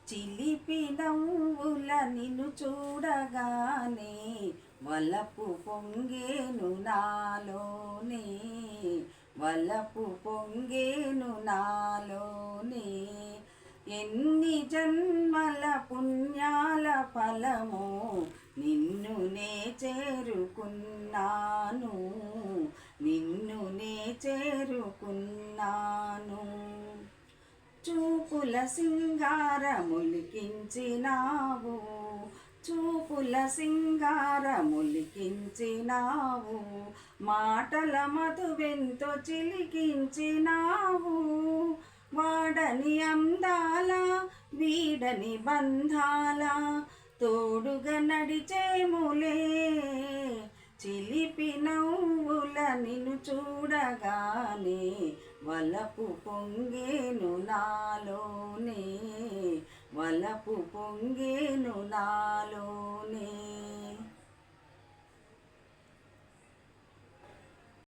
చిలిపి నవ్వుల నిన్ను చూడగానే వలపు పొంగేను నాలోనే, వలపు పొంగేను నాలోనే. ఎన్ని జన్మల పుణ్యాల ఫలమో నిన్ను నే చేరుకున్నాను, నిన్ను నే చేరుకున్నాను. చూపుల సింగారములికించినావు, చూపుల సింగారములికించినావు, మాటల మధువెంతో చిలికించినావు. వాడని అందాల వీడని బంధాల తోడుగా నడిచేములే, చిలిపి నవ్వుల నిన్ను చూడగానే వలపు పొంగేను నాలోనే, వలపు పొంగేను నాలోనే.